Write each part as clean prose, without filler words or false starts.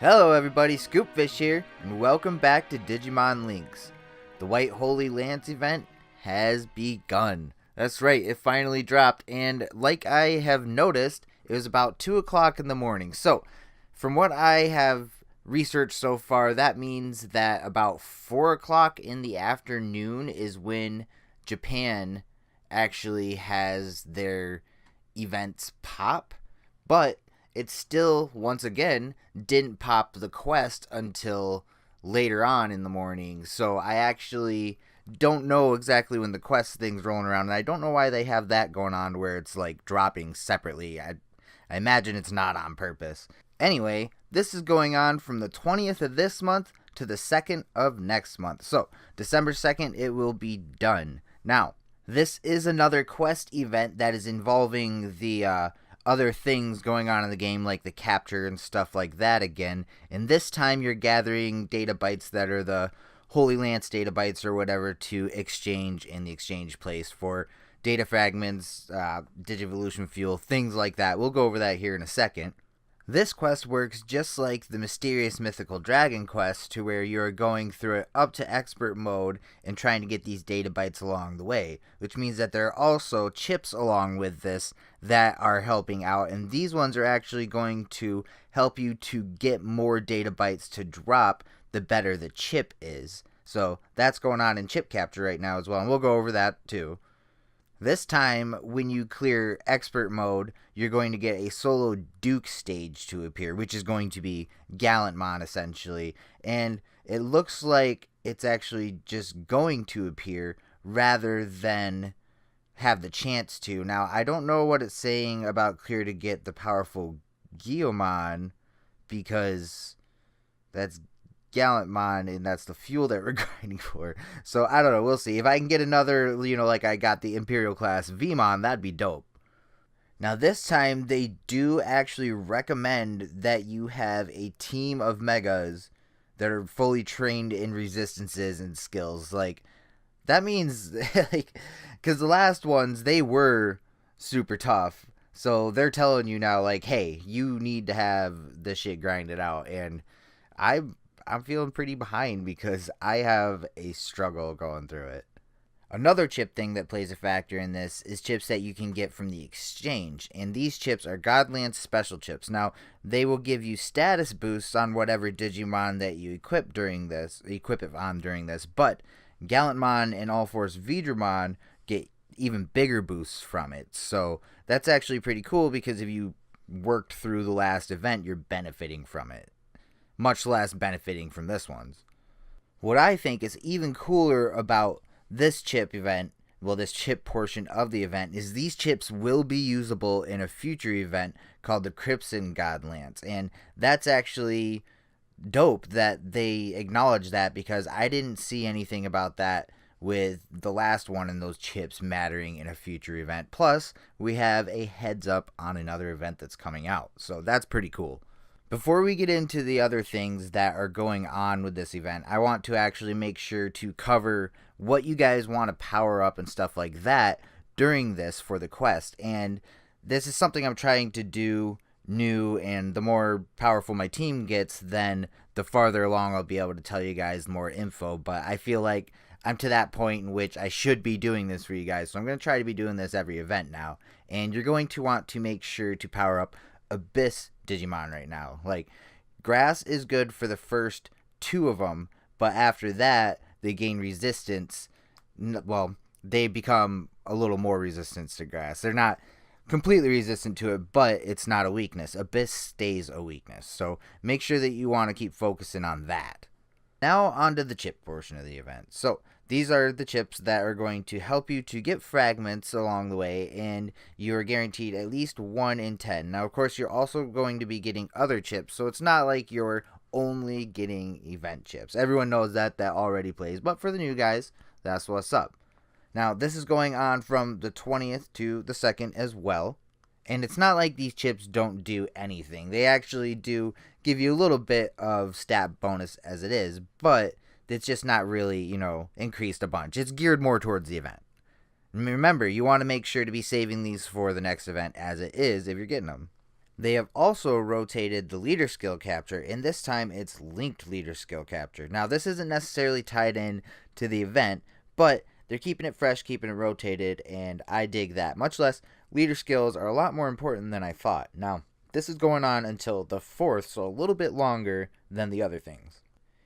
Hello everybody, ScootFish here, and welcome back to Digimon Links. The White Holy Lance event has begun. That's right, it finally dropped, and like I have noticed, it was about 2 o'clock in the morning. So, from what I have researched so far, that means that about 4 o'clock in the afternoon is when Japan actually has their events pop, but it still, once again, didn't pop the quest until later on in the morning. So I actually don't know exactly when the quest thing's rolling around, and I don't know why they have that going on where it's like dropping separately. I imagine it's not on purpose. Anyway, this is going on from the 20th of this month to the 2nd of next month. So December 2nd, it will be done. Now, this is another quest event that is involving the other things going on in the game, like the capture and stuff like that again. And this time you're gathering data bytes that are the Holy Lance data bytes or whatever to exchange in the exchange place for data fragments, Digivolution fuel, things like that. We'll go over that here in a second. This quest works just like the Mysterious Mythical Dragon quest, to where you're going through it up to expert mode and trying to get these data bytes along the way, which means that there are also chips along with this that are helping out, and these ones are actually going to help you to get more data bytes to drop the better the chip is. So that's going on in chip capture right now as well, and we'll go over that too. This time, when you clear expert mode, you're going to get a solo Duke stage to appear, which is going to be Gallantmon essentially. And it looks like it's actually just going to appear rather than have the chance to. Now, I don't know what it's saying about clear to get the powerful Guiomon, because that's Gallantmon, and that's the fuel that we're grinding for. So I don't know, we'll see. If I can get another, like I got the Imperial class Vmon, that'd be dope. Now this time they do actually recommend that you have a team of megas that are fully trained in resistances and skills. Like, that means, because the last ones, they were super tough. So they're telling you now, like, hey, you need to have this shit grinded out. And I'm feeling pretty behind because I have a struggle going through it. Another chip thing that plays a factor in this is chips that you can get from the exchange, and these chips are Godlance special chips. Now, they will give you status boosts on whatever Digimon that you equip it on during this, but Gallantmon and All Force Vidramon get even bigger boosts from it. So that's actually pretty cool, because if you worked through the last event, you're benefiting from it, much less benefiting from this one's. What I think is even cooler about this chip event, well, this chip portion of the event, is these chips will be usable in a future event called the Crimson Godlance, and that's actually dope that they acknowledge that, because I didn't see anything about that with the last one and those chips mattering in a future event. Plus, we have a heads up on another event that's coming out, so that's pretty cool. Before we get into the other things that are going on with this event, I want to actually make sure to cover what you guys want to power up and stuff like that during this for the quest. And this is something I'm trying to do new, and the more powerful my team gets, then the farther along I'll be able to tell you guys more info. But I feel like I'm to that point in which I should be doing this for you guys, so I'm going to try to be doing this every event now. And you're going to want to make sure to power up Abyss Digimon right now. Like, Grass is good for the first 2 of them, but after that they gain resistance. Well, they become a little more resistant to Grass. They're not completely resistant to it, but it's not a weakness. Abyss stays a weakness, so make sure that you want to keep focusing on that. Now onto the chip portion of the event. So these are the chips that are going to help you to get fragments along the way, and you are guaranteed at least 1 in 10. Now, of course, you're also going to be getting other chips, so it's not like you're only getting event chips. Everyone knows that already plays, but for the new guys, that's what's up. Now, this is going on from the 20th to the 2nd as well, and it's not like these chips don't do anything. They actually do give you a little bit of stat bonus as it is, but it's just not really, increased a bunch. It's geared more towards the event. Remember, you want to make sure to be saving these for the next event as it is if you're getting them. They have also rotated the leader skill capture, and this time it's linked leader skill capture. Now, this isn't necessarily tied in to the event, but they're keeping it fresh, keeping it rotated, and I dig that. Much less, leader skills are a lot more important than I thought. Now, this is going on until the 4th, so a little bit longer than the other things.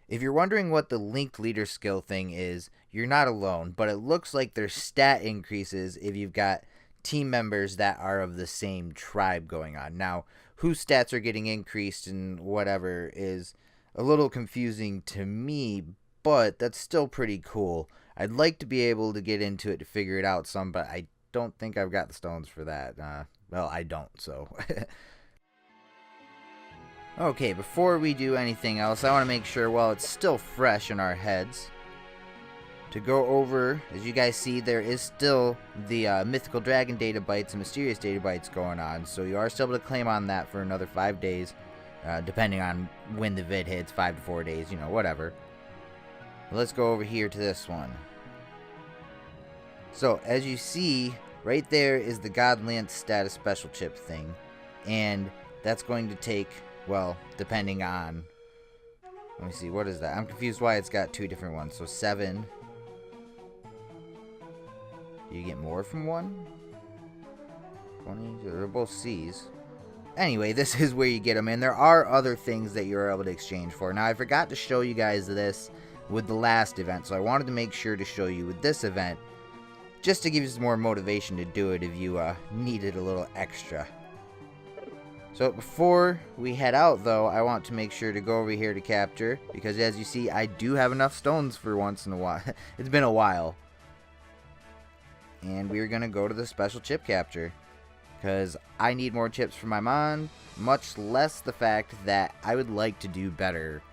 If you're wondering what the linked leader skill thing is, you're not alone, but it looks like there's stat increases if you've got team members that are of the same tribe going on. Now, whose stats are getting increased and whatever is a little confusing to me, but that's still pretty cool. I'd like to be able to get into it to figure it out some, but I don't think I've got the stones for that. Well, I don't, so. Okay, before we do anything else, I want to make sure while it's still fresh in our heads to go over, as you guys see, there is still the mythical dragon data bites and mysterious data bites going on, so you are still able to claim on that for another 5 days, depending on when the vid hits, 5 to 4 days, you know, whatever. Let's go over here to this one. So, as you see, right there is the Godlance status special chip thing, and that's going to take, well, depending on, let me see, what is that? I'm confused why it's got 2 different ones. So 7. You get more from one? 20? They're both C's. Anyway, this is where you get them, and there are other things that you're able to exchange for. Now, I forgot to show you guys this with the last event, so I wanted to make sure to show you with this event, just to give you some more motivation to do it if you needed a little extra. So before we head out, though, I want to make sure to go over here to capture, because as you see, I do have enough stones for once in a while. It's been a while. And we're going to go to the special chip capture, because I need more chips for my mon, much less the fact that I would like to do better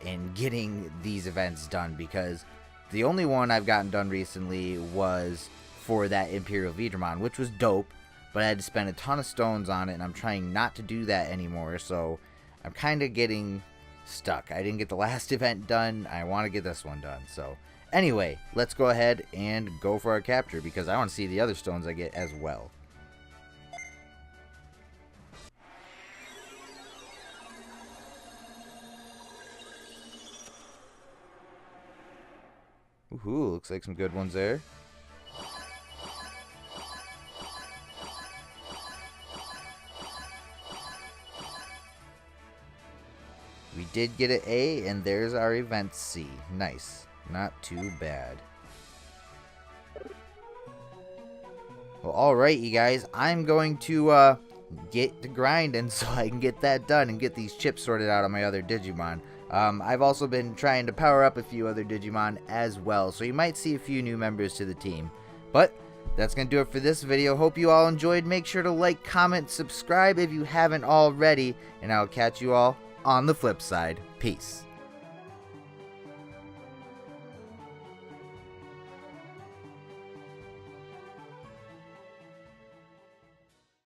in getting these events done, because the only one I've gotten done recently was for that Imperial Digimon, which was dope. But I had to spend a ton of stones on it, and I'm trying not to do that anymore, so I'm kind of getting stuck. I didn't get the last event done. I want to get this one done. So anyway, let's go ahead and go for our capture, because I want to see the other stones I get as well. Ooh, looks like some good ones there. We did get an A, and there's our event C. Nice. Not too bad. Well, alright, you guys. I'm going to get to grinding so I can get that done and get these chips sorted out on my other Digimon. I've also been trying to power up a few other Digimon as well, so you might see a few new members to the team. But that's going to do it for this video. Hope you all enjoyed. Make sure to like, comment, subscribe if you haven't already, and I'll catch you all on the flip side. Peace.